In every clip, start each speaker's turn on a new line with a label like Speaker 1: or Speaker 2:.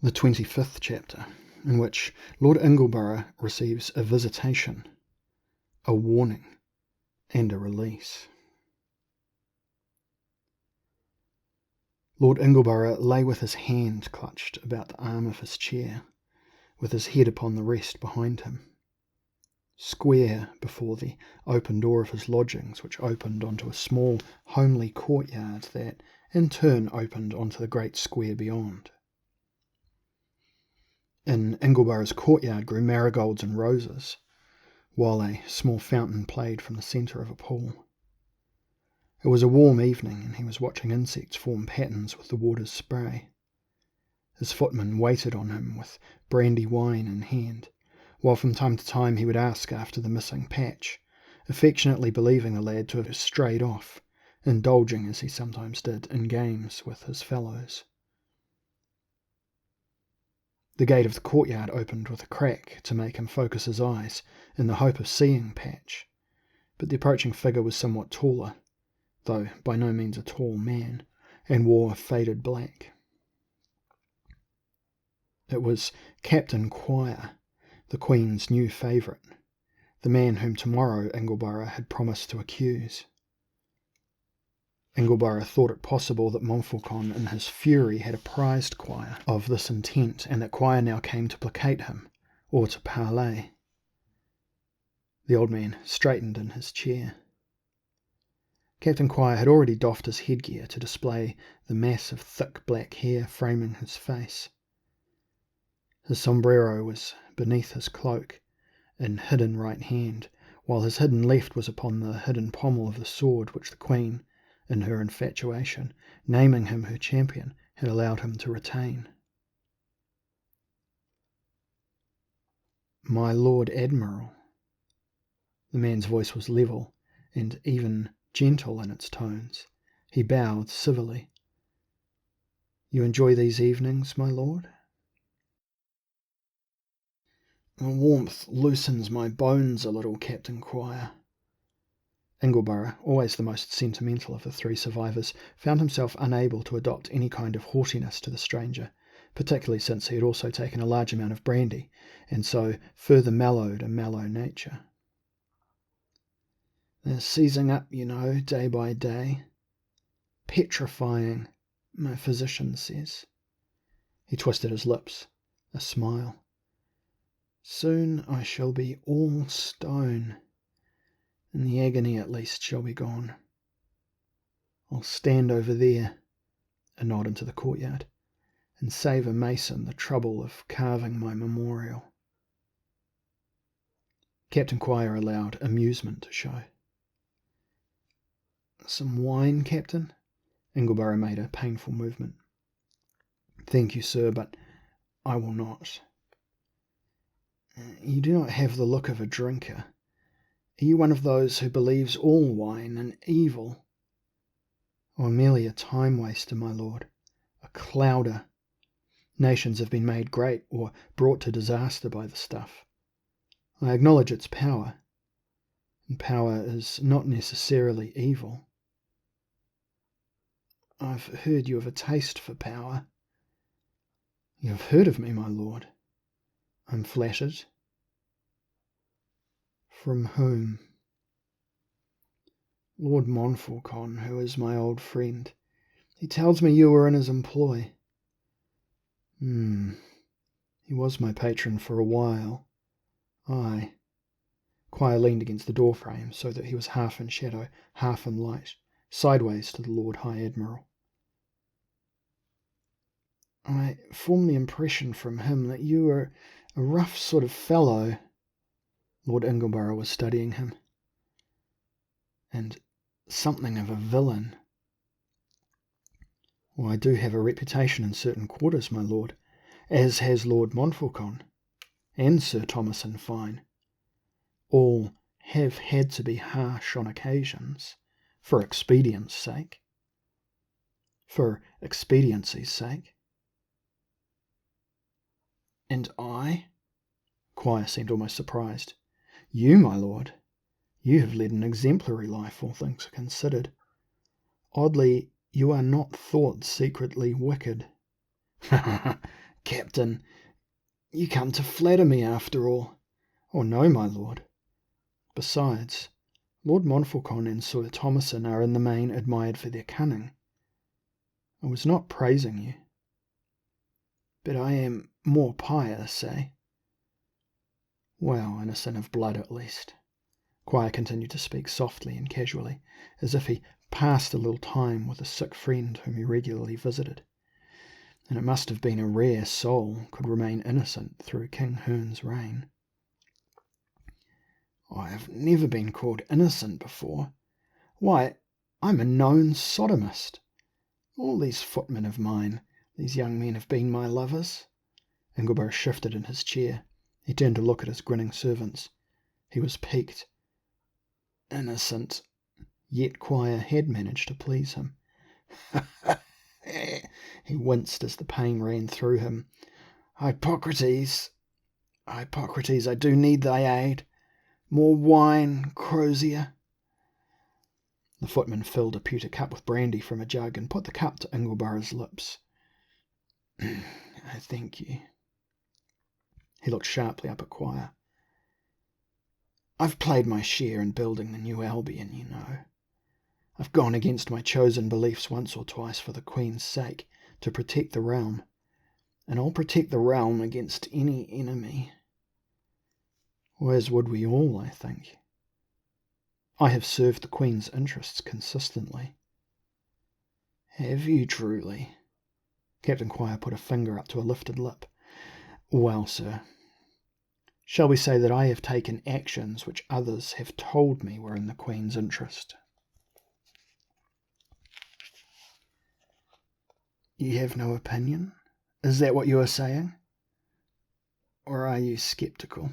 Speaker 1: the 25th chapter, in which Lord Ingleborough receives a visitation, a warning, and a release. Lord Ingleborough lay with his hand clutched about the arm of his chair, with his head upon the rest behind him, square before the open door of his lodgings, which opened onto a small, homely courtyard that, in turn, opened onto the great square beyond. In Ingleborough's courtyard grew marigolds and roses, while a small fountain played from the centre of a pool. It was a warm evening, and he was watching insects form patterns with the water's spray. His footman waited on him with brandy wine in hand, while from time to time he would ask after the missing patch, affectionately believing the lad to have strayed off, indulging, as he sometimes did, in games with his fellows. The gate of the courtyard opened with a crack to make him focus his eyes in the hope of seeing Patch, but the approaching figure was somewhat taller, though by no means a tall man, and wore faded black. It was Captain Quire, the Queen's new favourite, the man whom tomorrow Ingleborough had promised to accuse. Ingleborough thought it possible that Montfaucon in his fury had apprised Quire of this intent, and that Quire now came to placate him, or to parley. The old man straightened in his chair. Captain Quire had already doffed his headgear to display the mass of thick black hair framing his face. His sombrero was beneath his cloak, in hidden right hand, while his hidden left was upon the hidden pommel of the sword which the Queen, in her infatuation, naming him her champion, had allowed him to retain. "My Lord Admiral." The man's voice was level, and even gentle in its tones. He bowed civilly. "You enjoy these evenings, my lord?" "The warmth loosens my bones a little, Captain Quire." Ingleborough, always the most sentimental of the three survivors, found himself unable to adopt any kind of haughtiness to the stranger, particularly since he had also taken a large amount of brandy, and so further mellowed a mellow nature. "They're seizing up, you know, day by day. Petrifying, my physician says." He twisted his lips, a smile. "Soon I shall be all stone, and the agony at least shall be gone. I'll stand over there," a nod into the courtyard, "and save a mason the trouble of carving my memorial." Captain Quire allowed amusement to show. "Some wine, Captain?" Ingleborough made a painful movement. "Thank you, sir, but I will not." "You do not have the look of a drinker. Are you one of those who believes all wine an evil?" "Or merely a time-waster, my lord, a clouder. Nations have been made great or brought to disaster by the stuff. I acknowledge its power, and power is not necessarily evil." "I've heard you have a taste for power." "You have heard of me, my lord. I'm flattered." "From whom?" "Lord Montfaucon, who is my old friend. He tells me you were in his employ." He was my patron for a while." "Aye." Quire leaned against the doorframe so that he was half in shadow, half in light, sideways to the Lord High Admiral. "I formed the impression from him that you were a rough sort of fellow." Lord Ingleborough was studying him. "And something of a villain." "Well, I do have a reputation in certain quarters, my lord, as has Lord Montfaucon, and Sir Thomas in fine. All have had to be harsh on occasions, for expediency's sake." "For expediency's sake?" "And I?" Quire seemed almost surprised. "You, my lord? You have led an exemplary life, all things considered. Oddly, you are not thought secretly wicked." Captain, you come to flatter me after all." "Oh no, my lord. Besides, Lord Montfaucon and Sir Thomasin are in the main admired for their cunning. I was not praising you." "But I am more pious, eh?" "Well, innocent of blood at least." Quire continued to speak softly and casually, as if he passed a little time with a sick friend whom he regularly visited. And it must have been a rare soul could remain innocent through King Hern's reign. "I have never been called innocent before. Why, I'm a known sodomist. All these footmen of mine, these young men have been my lovers." Ingleborough shifted in his chair. He turned to look at his grinning servants. He was piqued. Innocent. Yet Quire had managed to please him. He winced as the pain ran through him. Hippocrates, I do need thy aid. More wine, Crozier." The footman filled a pewter cup with brandy from a jug and put the cup to Ingleborough's lips. "I thank you." He looked sharply up at Quire. "I've played my share in building the new Albion, you know. I've gone against my chosen beliefs once or twice for the Queen's sake, to protect the realm, and I'll protect the realm against any enemy. Or as would we all, I think. I have served the Queen's interests consistently." "Have you truly?" Captain Quire put a finger up to a lifted lip. "Well, sir, shall we say that I have taken actions which others have told me were in the Queen's interest." "You have no opinion? Is that what you are saying? Or are you sceptical?"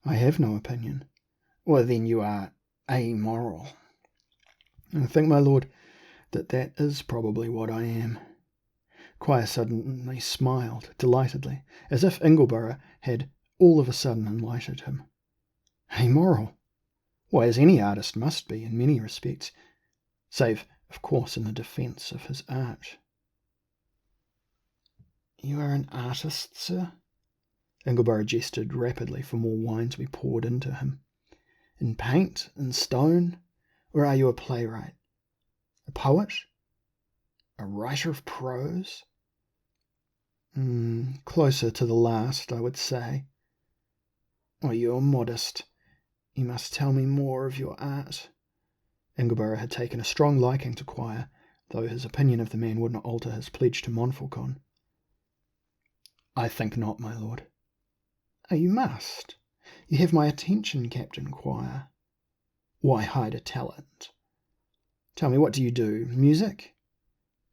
Speaker 1: "I have no opinion." "Well, then you are amoral." "I think, my lord, that is probably what I am." Quire suddenly smiled delightedly, as if Ingleborough had all of a sudden enlightened him. "Amoral? Why, as any artist must be in many respects, save, of course, in the defence of his art." "You are an artist, sir?" Ingleborough gestured rapidly for more wine to be poured into him. "In paint, in stone? Or are you a playwright? A poet? A writer of prose?" Closer to the last, I would say." "Oh, you're modest. You must tell me more of your art." Ingleborough had taken a strong liking to Quire, though his opinion of the man would not alter his pledge to Montfaucon. "I think not, my lord." "Oh, you must. You have my attention, Captain Quire." "Why hide a talent? Tell me, what do you do? Music?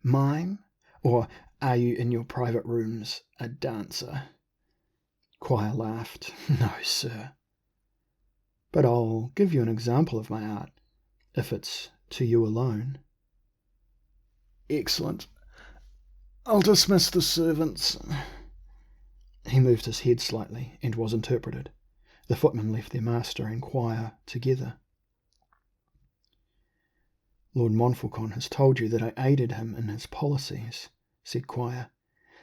Speaker 1: Mime? Or are you in your private rooms a dancer?" Quire laughed. "No, sir. But I'll give you an example of my art, if it's to you alone." "Excellent. I'll dismiss the servants." He moved his head slightly, and was interpreted. The footman left their master and Quire together. "Lord Montfaucon has told you that I aided him in his policies," said Quire,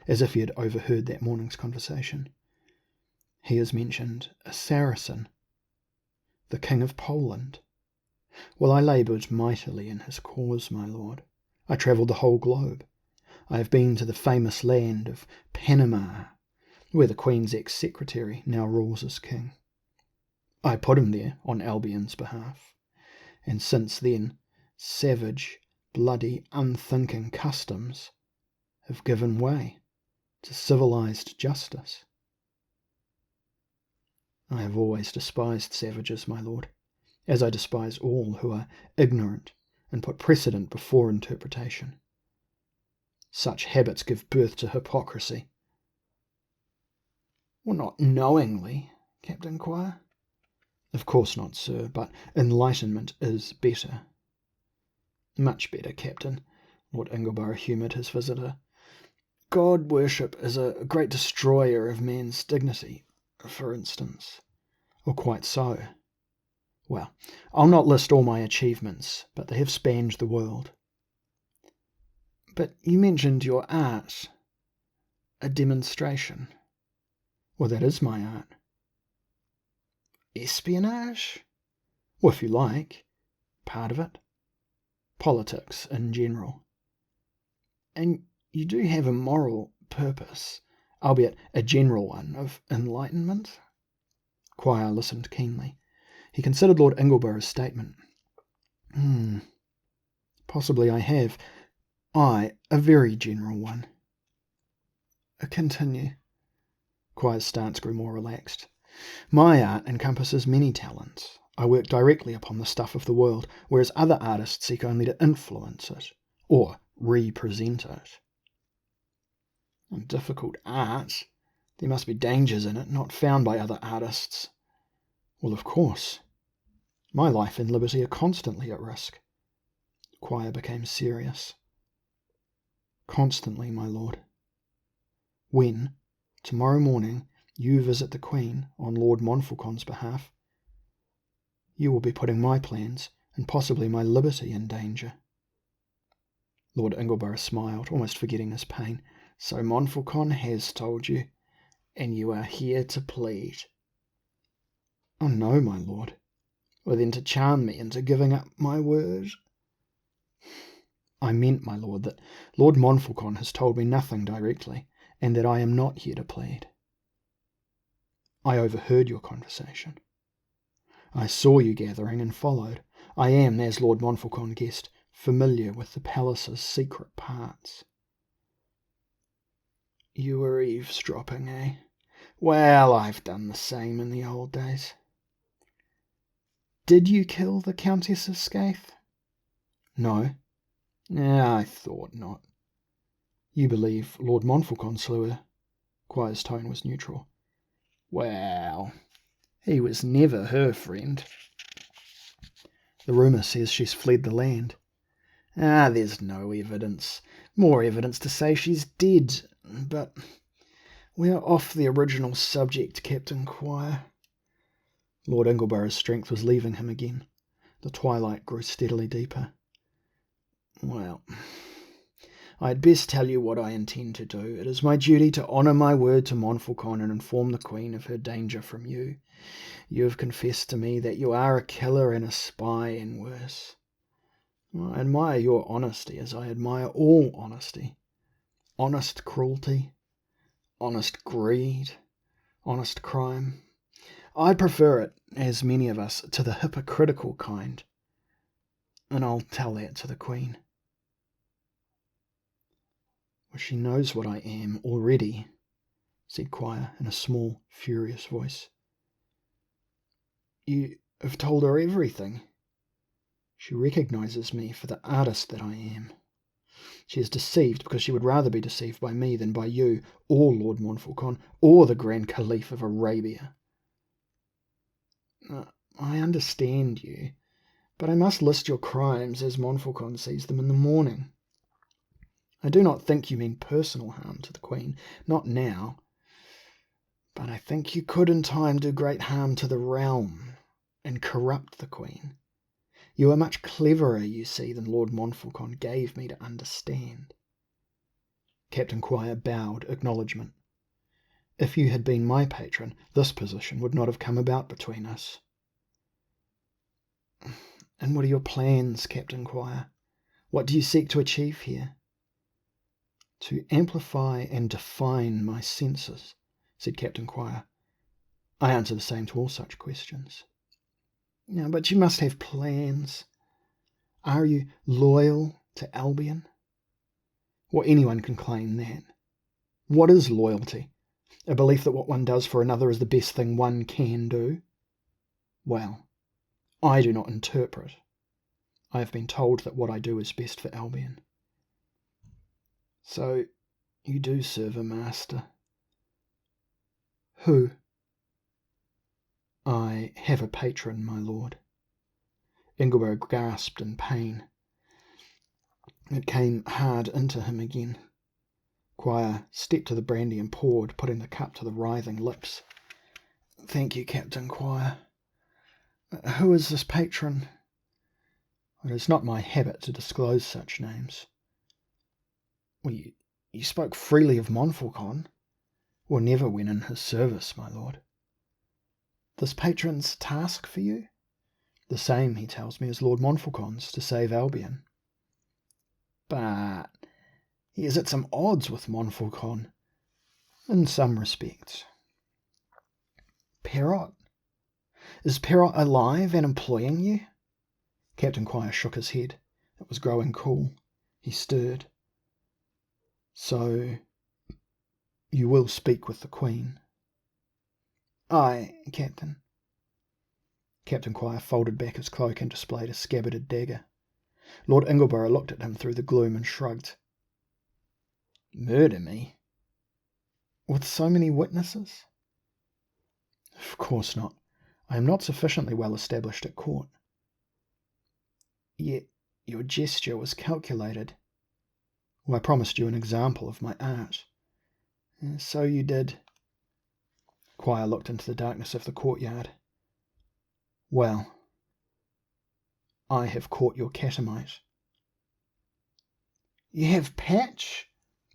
Speaker 1: as if he had overheard that morning's conversation. "He has mentioned a Saracen, the King of Poland. Well, I laboured mightily in his cause, my lord. I travelled the whole globe. I have been to the famous land of Panama, where the Queen's ex-secretary now rules as king. I put him there on Albion's behalf, and since then savage, bloody, unthinking customs have given way to civilized justice. I have always despised savages, my lord, as I despise all who are ignorant and put precedent before interpretation. Such habits give birth to hypocrisy." "Well, not knowingly, Captain Quire." "Of course not, sir, but enlightenment is better." "Much better, Captain." Lord Ingleborough humoured his visitor. "God worship is a great destroyer of man's dignity, for instance." "Or quite so. Well, I'll not list all my achievements, but they have spanned the world." "But you mentioned your art." A demonstration. Well, that is my art. Espionage? Well, if you like. Part of it. Politics in general. And you do have a moral purpose, albeit a general one, of enlightenment? Quire listened keenly. He considered Lord Ingleborough's statement. Possibly I have. A very general one. Continue. Quire's stance grew more relaxed. My art encompasses many talents. I work directly upon the stuff of the world, whereas other artists seek only to influence it, or represent it. A difficult art. There must be dangers in it, not found by other artists. Well, of course. My life and liberty are constantly at risk. Quire became serious. Constantly, my lord. When, tomorrow morning, you visit the Queen on Lord Montfaucon's behalf, you will be putting my plans, and possibly my liberty, in danger. Lord Ingleborough smiled, almost forgetting his pain. So Montfaucon has told you, and you are here to plead. Oh no, my lord. Or then to charm me into giving up my word. I meant, my lord, that Lord Montfaucon has told me nothing directly, and that I am not here to plead. I overheard your conversation. I saw you gathering and followed. I am, as Lord Montfaucon guessed, familiar with the palace's secret parts. You were eavesdropping, eh? Well, I've done the same in the old days. Did you kill the Countess of Scaith? No. I thought not. You believe Lord Montfaucon slew her? Quire's tone was neutral. Well, he was never her friend. The rumour says she's fled the land. There's no evidence. More evidence to say she's dead. But we're off the original subject, Captain Quire. Lord Ingleborough's strength was leaving him again. The twilight grew steadily deeper. Well, I'd best tell you what I intend to do. It is my duty to honour my word to Montfaucon and inform the Queen of her danger from you. You have confessed to me that you are a killer and a spy and worse. I admire your honesty as I admire all honesty. Honest cruelty, honest greed, honest crime. I prefer it, as many of us, to the hypocritical kind. And I'll tell that to the Queen. Well, she knows what I am already, said Quire in a small, furious voice. You have told her everything. She recognises me for the artist that I am. She is deceived because she would rather be deceived by me than by you, or Lord Montfaucon, or the Grand Caliph of Arabia. I understand you, but I must list your crimes as Montfaucon sees them in the morning. I do not think you mean personal harm to the Queen, not now, but I think you could in time do great harm to the realm and corrupt the Queen. You are much cleverer, you see, than Lord Montfaucon gave me to understand. Captain Quire bowed acknowledgment. If you had been my patron, this position would not have come about between us. And what are your plans, Captain Quire? What do you seek to achieve here? To amplify and define my senses, said Captain Quire. I answer the same to all such questions. Now, but you must have plans. Are you loyal to Albion? Well, anyone can claim that. What is loyalty? A belief that what one does for another is the best thing one can do? Well, I do not interpret. I have been told that what I do is best for Albion. So, you do serve a master. Who? I have a patron, my lord. Ingleborough gasped in pain. It came hard into him again. Quire stepped to the brandy and poured, putting the cup to the writhing lips. Thank you, Captain Quire. Who is this patron? It is not my habit to disclose such names. Well, You spoke freely of Montfaucon, or never when in his service, my lord. This patron's task for you? The same, he tells me, as Lord Montfaucon's, to save Albion. But he is at some odds with Montfaucon, in some respects. Perrot? Is Perrot alive and employing you? Captain Quire shook his head. It was growing cool. He stirred. So, you will speak with the Queen? Aye, Captain. Captain Quire folded back his cloak and displayed a scabbarded dagger. Lord Ingleborough looked at him through the gloom and shrugged. Murder me? With so many witnesses? Of course not. I am not sufficiently well established at court. Yet your gesture was calculated. Well, I promised you an example of my art. So you did. Quire looked into the darkness of the courtyard. Well, I have caught your catamite. You have Patch?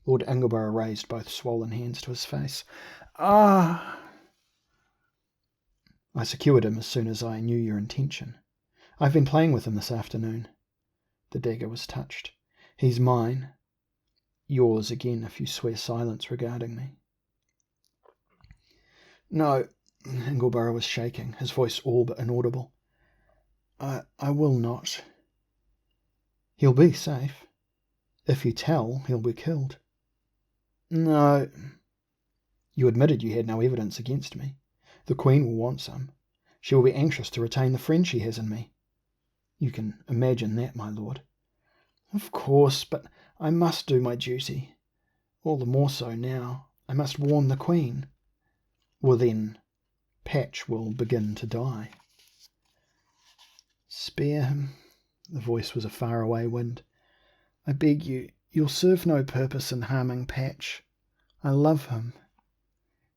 Speaker 1: Lord Ingleborough raised both swollen hands to his face. Ah! I secured him as soon as I knew your intention. I've been playing with him this afternoon. The dagger was touched. He's mine. Yours again if you swear silence regarding me. No, Ingleborough was shaking, his voice all but inaudible. I will not. He'll be safe. If you tell, he'll be killed. No. You admitted you had no evidence against me. The Queen will want some. She will be anxious to retain the friend she has in me. You can imagine that, my lord. Of course, but I must do my duty. All the more so now. I must warn the Queen. Well then, Patch will begin to die. Spare him. The voice was a faraway wind. I beg you, you'll serve no purpose in harming Patch. I love him.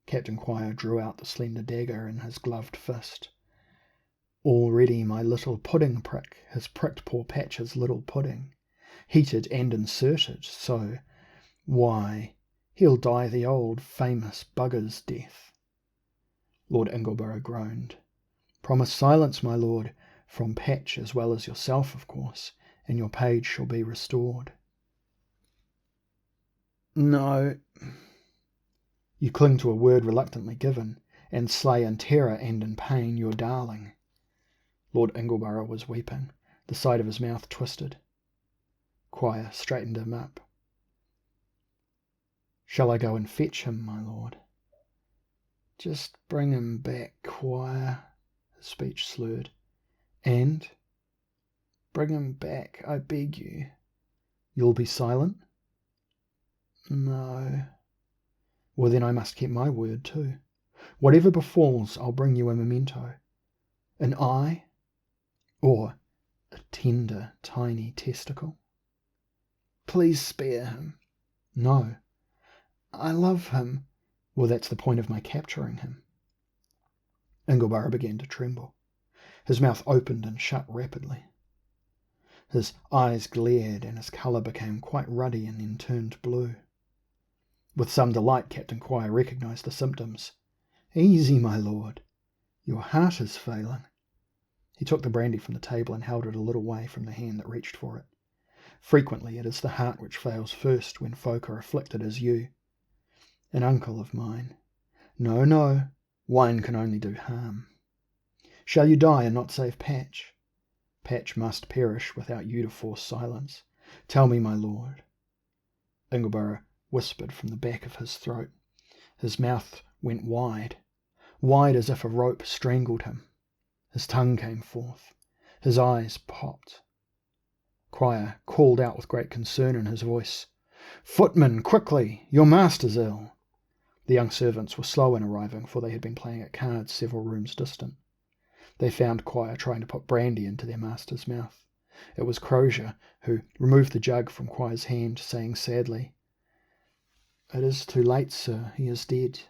Speaker 1: Captain Quire drew out the slender dagger in his gloved fist. Already my little pudding prick has pricked poor Patch's little pudding, heated and inserted, so, why, he'll die the old famous bugger's death. Lord Ingleborough groaned. Promise silence, my lord, from Patch as well as yourself, of course, and your page shall be restored. No. You cling to a word reluctantly given, and slay in terror and in pain your darling. Lord Ingleborough was weeping. The side of his mouth twisted. Quire straightened him up. Shall I go and fetch him, my lord? Just bring him back, Quire. His speech slurred. And? Bring him back, I beg you. You'll be silent? No. Well, then I must keep my word too. Whatever befalls, I'll bring you a memento. An eye? Or a tender, tiny testicle? Please spare him. No. I love him. Well, that's the point of my capturing him. Ingleborough began to tremble. His mouth opened and shut rapidly. His eyes glared and his colour became quite ruddy and then turned blue. With some delight, Captain Quire recognised the symptoms. Easy, my lord. Your heart is failing. He took the brandy from the table and held it a little way from the hand that reached for it. Frequently it is the heart which fails first when folk are afflicted as you. An uncle of mine. No, no, wine can only do harm. Shall you die and not save Patch? Patch must perish without you to force silence. Tell me, my lord. Ingleborough whispered from the back of his throat. His mouth went wide as if a rope strangled him. His tongue came forth. His eyes popped. Quire called out with great concern in his voice. Footman, quickly! Your master's ill. The young servants were slow in arriving, for they had been playing at cards several rooms distant. They found Quire trying to put brandy into their master's mouth. It was Crozier who removed the jug from Quire's hand, saying sadly, It is too late, sir. He is dead.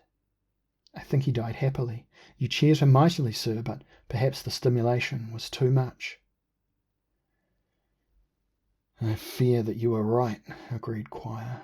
Speaker 1: I think he died happily. You cheered him mightily, sir, but perhaps the stimulation was too much. I fear that you are right, agreed Quire.